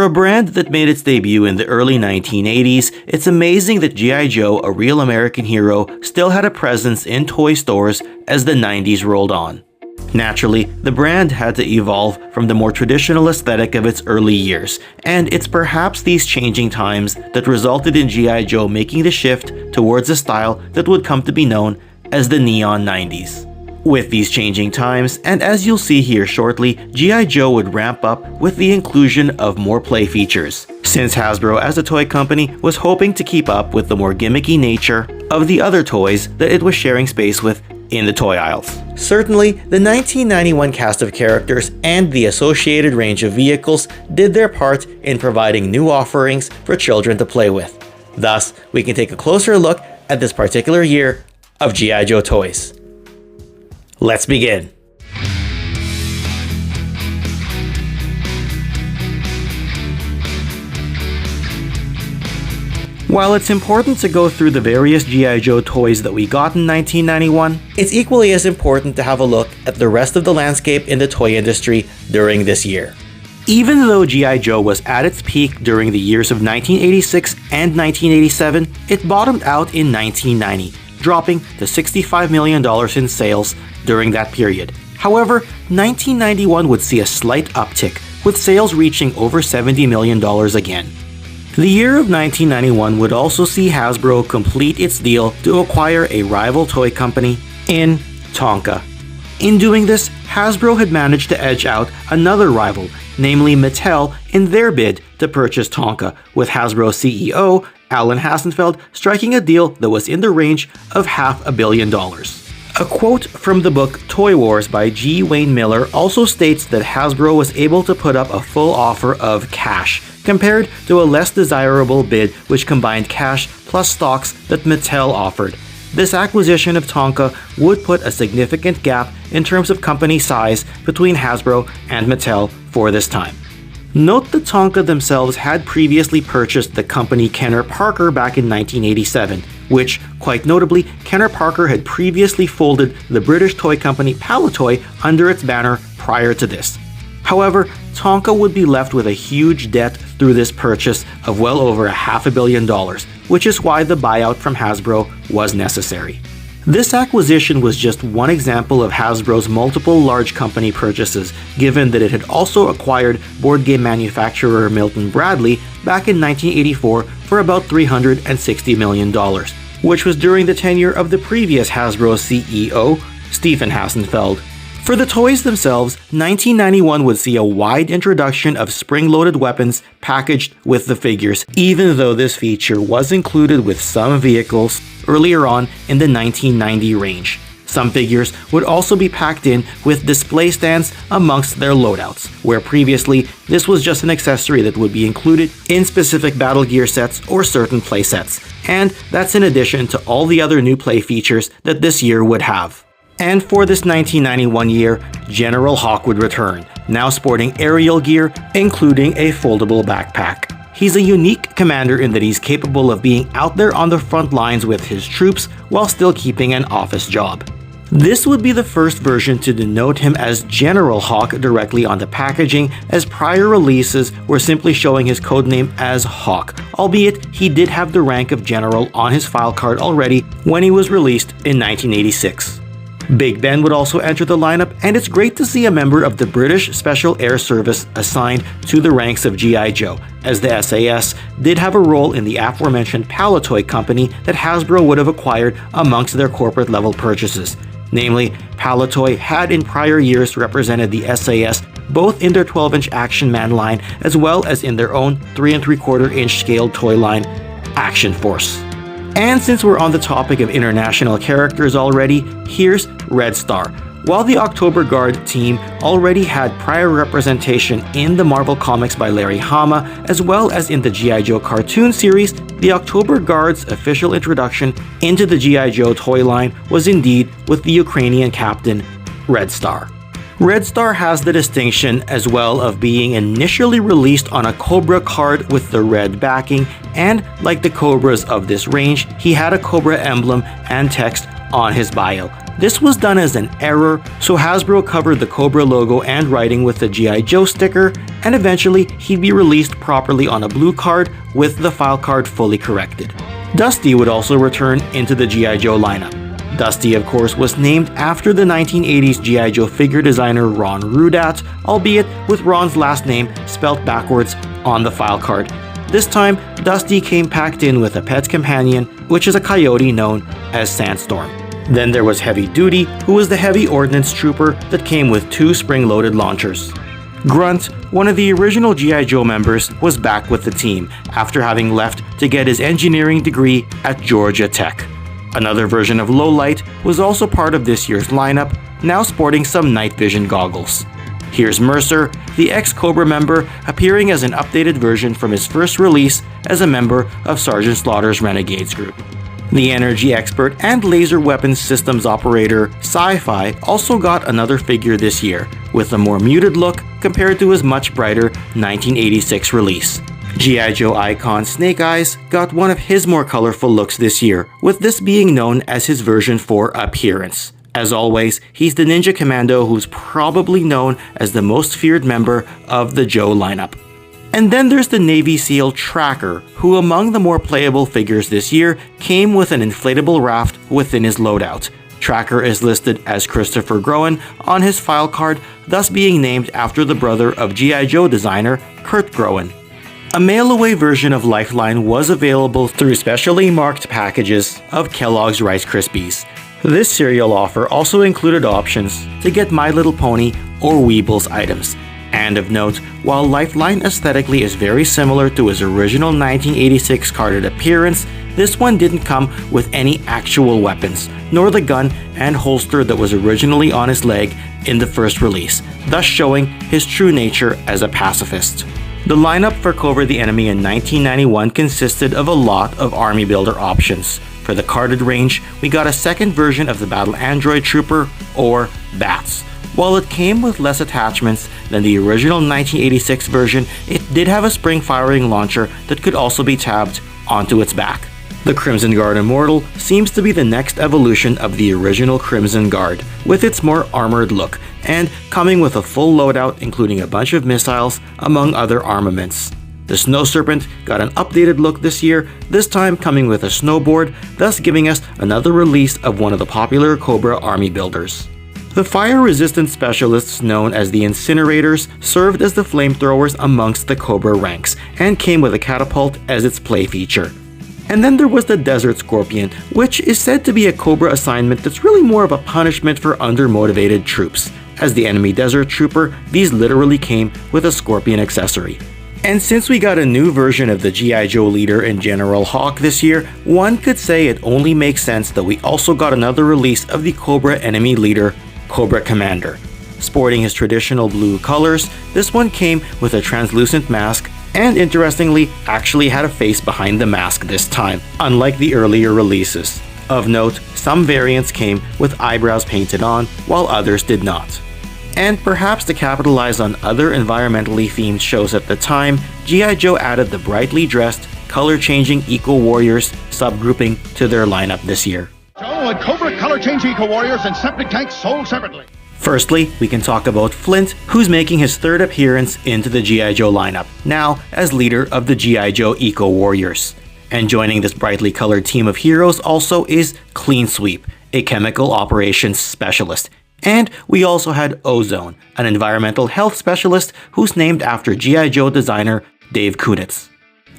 a brand that made its debut in the early 1980s, it's amazing that G.I. Joe, a real American hero, still had a presence in toy stores as the 90s rolled on. Naturally, the brand had to evolve from the more traditional aesthetic of its early years, and it's perhaps these changing times that resulted in G.I. Joe making the shift towards a style that would come to be known as the Neon 90s. With these changing times, and as you'll see here shortly, G.I. Joe would ramp up with the inclusion of more play features, since Hasbro as a toy company was hoping to keep up with the more gimmicky nature of the other toys that it was sharing space with in the toy aisles. Certainly, the 1991 cast of characters and the associated range of vehicles did their part in providing new offerings for children to play with. Thus, we can take a closer look at this particular year of G.I. Joe toys. Let's begin. While it's important to go through the various G.I. Joe toys that we got in 1991, it's equally as important to have a look at the rest of the landscape in the toy industry during this year. Even though G.I. Joe was at its peak during the years of 1986 and 1987, it bottomed out in 1990, dropping to $65 million in sales during that period. However, 1991 would see a slight uptick, with sales reaching over $70 million again. The year of 1991 would also see Hasbro complete its deal to acquire a rival toy company in Tonka. In doing this, Hasbro had managed to edge out another rival, namely Mattel, in their bid to purchase Tonka, with Hasbro CEO Alan Hassenfeld striking a deal that was in the range of $500 million. A quote from the book Toy Wars by G. Wayne Miller also states that Hasbro was able to put up a full offer of cash, compared to a less desirable bid which combined cash plus stocks that Mattel offered. This acquisition of Tonka would put a significant gap in terms of company size between Hasbro and Mattel for this time. Note that Tonka themselves had previously purchased the company Kenner Parker back in 1987, which, quite notably, Kenner Parker had previously folded the British toy company Palitoy under its banner prior to this. However, Tonka would be left with a huge debt through this purchase of well over $500 million, which is why the buyout from Hasbro was necessary. This acquisition was just one example of Hasbro's multiple large company purchases, given that it had also acquired board game manufacturer Milton Bradley back in 1984 for about $360 million, which was during the tenure of the previous Hasbro CEO, Stephen Hassenfeld. For the toys themselves, 1991 would see a wide introduction of spring-loaded weapons packaged with the figures, even though this feature was included with some vehicles earlier on in the 1990 range. Some figures would also be packed in with display stands amongst their loadouts, where previously this was just an accessory that would be included in specific Battle Gear sets or certain play sets, and that's in addition to all the other new play features that this year would have. And for this 1991 year, General Hawk would return, now sporting aerial gear, including a foldable backpack. He's a unique commander in that he's capable of being out there on the front lines with his troops while still keeping an office job. This would be the first version to denote him as General Hawk directly on the packaging, as prior releases were simply showing his codename as Hawk, albeit he did have the rank of General on his file card already when he was released in 1986. Big Ben would also enter the lineup, and it's great to see a member of the British Special Air Service assigned to the ranks of G.I. Joe, as the SAS did have a role in the aforementioned Palitoy company that Hasbro would have acquired amongst their corporate level purchases. Namely, Palitoy had in prior years represented the SAS both in their 12-inch Action Man line as well as in their own 3 3/4-inch scaled toy line, Action Force. And since we're on the topic of international characters already, here's Red Star. While the Oktober Guard team already had prior representation in the Marvel Comics by Larry Hama, as well as in the G.I. Joe cartoon series, the Oktober Guard's official introduction into the G.I. Joe toy line was indeed with the Ukrainian captain, Red Star. Red Star has the distinction as well of being initially released on a Cobra card with the red backing, and like the Cobras of this range, he had a Cobra emblem and text on his bio. This was done as an error, so Hasbro covered the Cobra logo and writing with the G.I. Joe sticker, and eventually he'd be released properly on a blue card with the file card fully corrected. Dusty would also return into the G.I. Joe lineup. Dusty, of course, was named after the 1980s G.I. Joe figure designer Ron Rudat, albeit with Ron's last name spelt backwards on the file card. This time, Dusty came packed in with a pet companion, which is a coyote known as Sandstorm. Then there was Heavy Duty, who was the heavy ordnance trooper that came with 2 spring-loaded launchers. Grunt, one of the original G.I. Joe members, was back with the team after having left to get his engineering degree at Georgia Tech. Another version of Lowlight was also part of this year's lineup, now sporting some night vision goggles. Here's Mercer, the ex-Cobra member, appearing as an updated version from his first release as a member of Sergeant Slaughter's Renegades group. The energy expert and laser weapons systems operator, Sci-Fi, also got another figure this year, with a more muted look compared to his much brighter 1986 release. G.I. Joe icon Snake Eyes got one of his more colorful looks this year, with this being known as his version 4 appearance. As always, he's the Ninja Commando who's probably known as the most feared member of the Joe lineup. And then there's the Navy SEAL Tracker, who among the more playable figures this year came with an inflatable raft within his loadout. Tracker is listed as Christopher Groen on his file card, thus being named after the brother of G.I. Joe designer Kurt Groen. A mail-away version of Lifeline was available through specially marked packages of Kellogg's Rice Krispies. This cereal offer also included options to get My Little Pony or Weebles items. And of note, while Lifeline aesthetically is very similar to his original 1986 carded appearance, this one didn't come with any actual weapons, nor the gun and holster that was originally on his leg in the first release, thus showing his true nature as a pacifist. The lineup for Cobra the Enemy in 1991 consisted of a lot of army builder options. For the carded range, we got a second version of the Battle Android Trooper, or BATS. While it came with less attachments than the original 1986 version, it did have a spring-firing launcher that could also be tabbed onto its back. The Crimson Guard Immortal seems to be the next evolution of the original Crimson Guard, with its more armored look, and coming with a full loadout including a bunch of missiles, among other armaments. The Snow Serpent got an updated look this year, this time coming with a snowboard, thus giving us another release of one of the popular Cobra army builders. The fire-resistant specialists known as the Incinerators served as the flamethrowers amongst the Cobra ranks, and came with a catapult as its play feature. And then there was the Desert Scorpion, which is said to be a Cobra assignment that's really more of a punishment for undermotivated troops. As the enemy Desert Trooper, these literally came with a Scorpion accessory. And since we got a new version of the G.I. Joe leader in General Hawk this year, one could say it only makes sense that we also got another release of the Cobra enemy leader, Cobra Commander. Sporting his traditional blue colors, this one came with a translucent mask, and interestingly, actually had a face behind the mask this time, unlike the earlier releases. Of note, some variants came with eyebrows painted on, while others did not. And perhaps to capitalize on other environmentally themed shows at the time, G.I. Joe added the brightly dressed, color-changing Eco-Warriors subgrouping to their lineup this year. Joe and Cobra color-change Eco-Warriors and Septic Tank sold separately. Firstly, we can talk about Flint, who's making his third appearance into the G.I. Joe lineup, now as leader of the G.I. Joe Eco-Warriors. And joining this brightly colored team of heroes also is Clean Sweep, a chemical operations specialist. And we also had Ozone, an environmental health specialist who's named after G.I. Joe designer Dave Kunitz.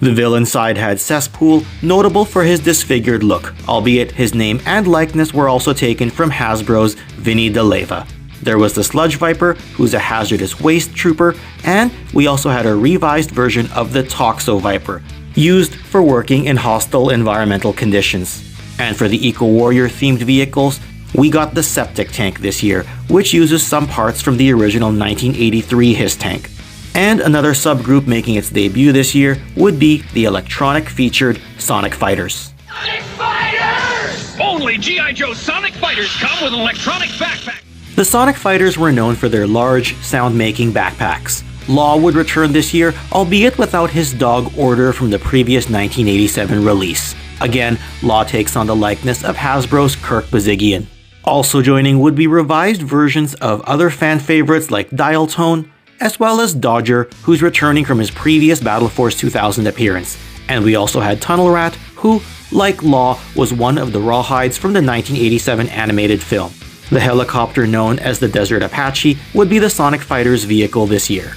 The villain side had Cesspool, notable for his disfigured look, albeit his name and likeness were also taken from Hasbro's Vinny DeLeva. There was the Sludge Viper, who's a hazardous waste trooper, and we also had a revised version of the Toxo Viper, used for working in hostile environmental conditions. And for the Eco-Warrior themed vehicles, we got the Septic Tank this year, which uses some parts from the original 1983 His Tank. And another subgroup making its debut this year would be the electronic-featured Sonic Fighters. Sonic Fighters! Only G.I. Joe Sonic Fighters come with an electronic backpack! The Sonic Fighters were known for their large, sound-making backpacks. Law would return this year, albeit without his dog Order from the previous 1987 release. Again, Law takes on the likeness of Hasbro's Kirk Bazigian. Also joining would be revised versions of other fan favorites like Dial Tone, as well as Dodger, who's returning from his previous Battle Force 2000 appearance. And we also had Tunnel Rat, who, like Law, was one of the rawhides from the 1987 animated film. The helicopter known as the Desert Apache would be the Sonic Fighters vehicle this year.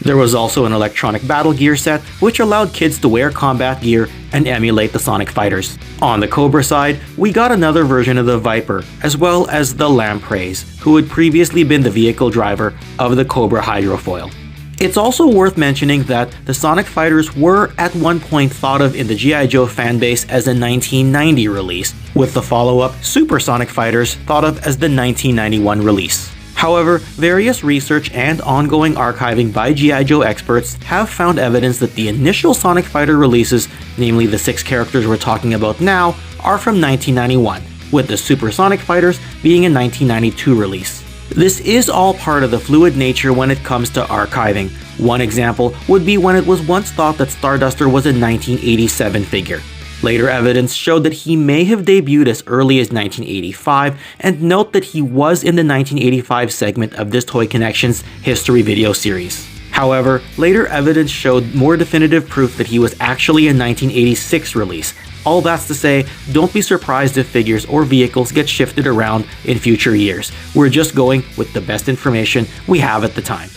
There was also an electronic battle gear set, which allowed kids to wear combat gear and emulate the Sonic Fighters. On the Cobra side, we got another version of the Viper, as well as the Lampreys, who had previously been the vehicle driver of the Cobra Hydrofoil. It's also worth mentioning that the Sonic Fighters were at one point thought of in the G.I. Joe fanbase as a 1990 release, with the follow-up Super Sonic Fighters thought of as the 1991 release. However, various research and ongoing archiving by G.I. Joe experts have found evidence that the initial Sonic Fighter releases, namely the 6 characters we're talking about now, are from 1991, with the Super Sonic Fighters being a 1992 release. This is all part of the fluid nature when it comes to archiving. One example would be when it was once thought that Starduster was a 1987 figure. Later evidence showed that he may have debuted as early as 1985, and note that he was in the 1985 segment of this Toy Connections history video series. However, later evidence showed more definitive proof that he was actually a 1986 release. All that's to say, don't be surprised if figures or vehicles get shifted around in future years. We're just going with the best information we have at the time.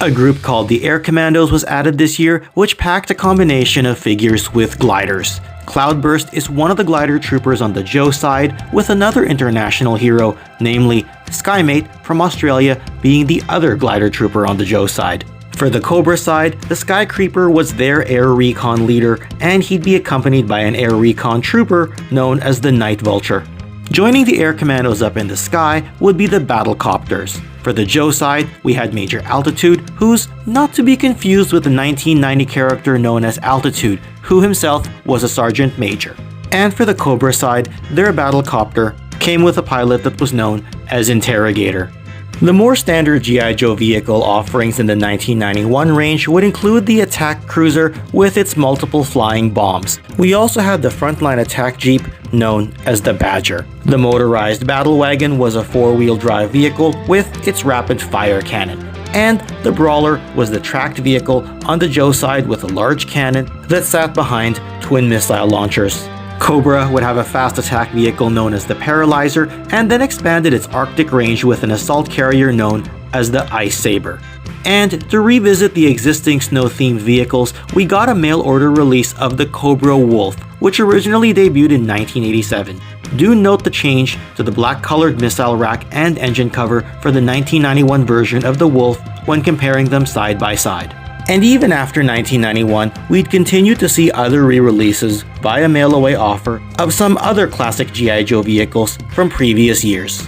A group called the Air Commandos was added this year, which packed a combination of figures with gliders. Cloudburst is one of the glider troopers on the Joe side, with another international hero, namely Skymate from Australia, being the other glider trooper on the Joe side. For the Cobra side, the Sky Creeper was their air recon leader, and he'd be accompanied by an air recon trooper known as the Night Vulture. Joining the Air Commandos up in the sky would be the Battle Copters. For the Joe side, we had Major Altitude, who's not to be confused with the 1990 character known as Altitude, who himself was a Sergeant Major. And for the Cobra side, their Battle Copter came with a pilot that was known as Interrogator. The more standard G.I. Joe vehicle offerings in the 1991 range would include the attack cruiser with its multiple flying bombs. We also had the frontline attack jeep known as the Badger. The motorized battle wagon was a 4-wheel drive vehicle with its rapid fire cannon. And the Brawler was the tracked vehicle on the Joe side with a large cannon that sat behind twin missile launchers. Cobra would have a fast attack vehicle known as the Paralyzer, and then expanded its Arctic range with an assault carrier known as the Ice Saber. And to revisit the existing snow-themed vehicles, we got a mail-order release of the Cobra Wolf, which originally debuted in 1987. Do note the change to the black-colored missile rack and engine cover for the 1991 version of the Wolf when comparing them side by side. And even after 1991, we'd continue to see other re-releases via mail-away offer of some other classic G.I. Joe vehicles from previous years.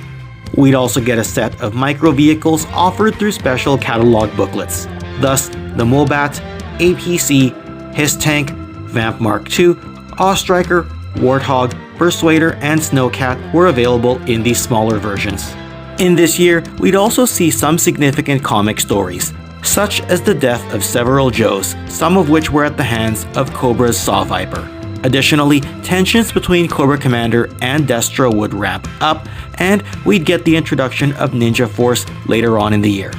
We'd also get a set of micro-vehicles offered through special catalog booklets. Thus, the Mobat, APC, His Tank, Vamp Mark II, Striker, Warthog, Persuader, and Snowcat were available in these smaller versions. In this year, we'd also see some significant comic stories, such as the death of several Joes, some of which were at the hands of Cobra's Saw Viper. Additionally, tensions between Cobra Commander and Destro would ramp up, and we'd get the introduction of Ninja Force later on in the year.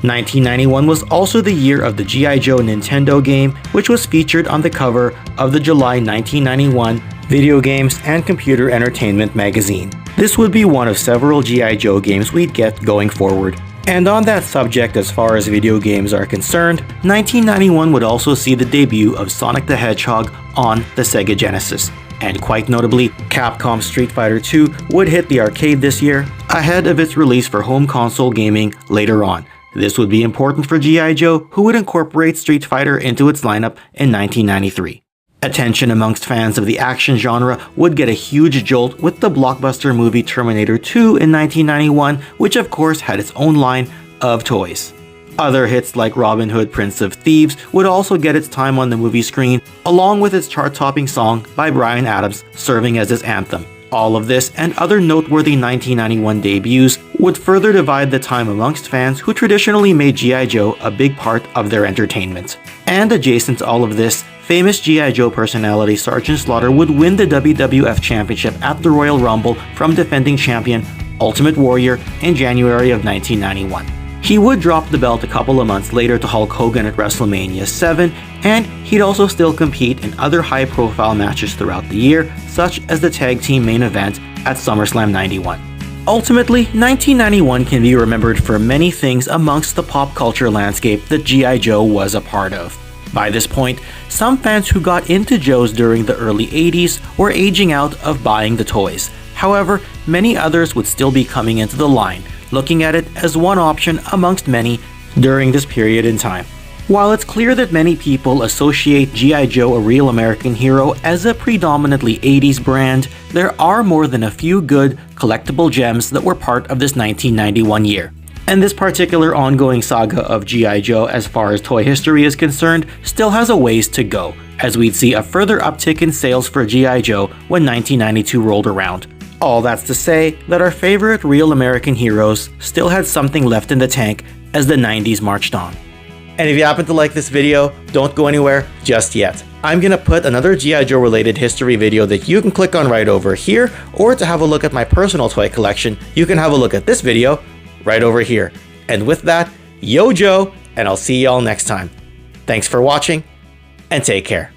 1991 was also the year of the G.I. Joe Nintendo game, which was featured on the cover of the July 1991 Video Games and Computer Entertainment magazine. This would be one of several G.I. Joe games we'd get going forward. And on that subject, as far as video games are concerned, 1991 would also see the debut of Sonic the Hedgehog on the Sega Genesis. And quite notably, Capcom's Street Fighter II would hit the arcade this year, ahead of its release for home console gaming later on. This would be important for G.I. Joe, who would incorporate Street Fighter into its lineup in 1993. Attention amongst fans of the action genre would get a huge jolt with the blockbuster movie Terminator 2 in 1991, which of course had its own line of toys. Other hits like Robin Hood, Prince of Thieves would also get its time on the movie screen, along with its chart-topping song by Bryan Adams serving as its anthem. All of this and other noteworthy 1991 debuts would further divide the time amongst fans who traditionally made G.I. Joe a big part of their entertainment. And adjacent to all of this, famous G.I. Joe personality Sergeant Slaughter would win the WWF Championship at the Royal Rumble from defending champion Ultimate Warrior in January of 1991. He would drop the belt a couple of months later to Hulk Hogan at WrestleMania 7, and he'd also still compete in other high-profile matches throughout the year, such as the tag team main event at SummerSlam 91. Ultimately, 1991 can be remembered for many things amongst the pop culture landscape that G.I. Joe was a part of. By this point, some fans who got into Joes during the early 80s were aging out of buying the toys. However, many others would still be coming into the line, looking at it as one option amongst many during this period in time. While it's clear that many people associate G.I. Joe, a Real American Hero, as a predominantly 80s brand, there are more than a few good collectible gems that were part of this 1991 year. And this particular ongoing saga of G.I. Joe as far as toy history is concerned still has a ways to go, as we'd see a further uptick in sales for G.I. Joe when 1992 rolled around. All that's to say that our favorite Real American heroes still had something left in the tank as the 90s marched on. And if you happen to like this video, don't go anywhere just yet. I'm gonna put another G.I. Joe related history video that you can click on right over here, or to have a look at my personal toy collection, you can have a look at this video right over here. And with that, yo Joe, and I'll see y'all next time. Thanks for watching, and take care.